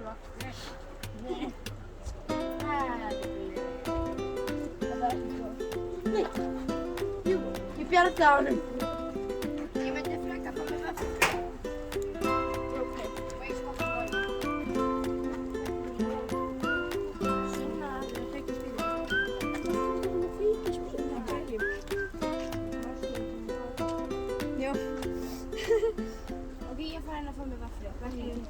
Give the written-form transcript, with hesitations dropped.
då. Nej. Här blir det. Jag bara nej. Jo, vi bjärtar nu. Ja, men det fläckar på mig. Okej. Vad är skottet? Tjena, jag tänkte spela. Ja. Okej, jag får henne för mig varför. Verkligen.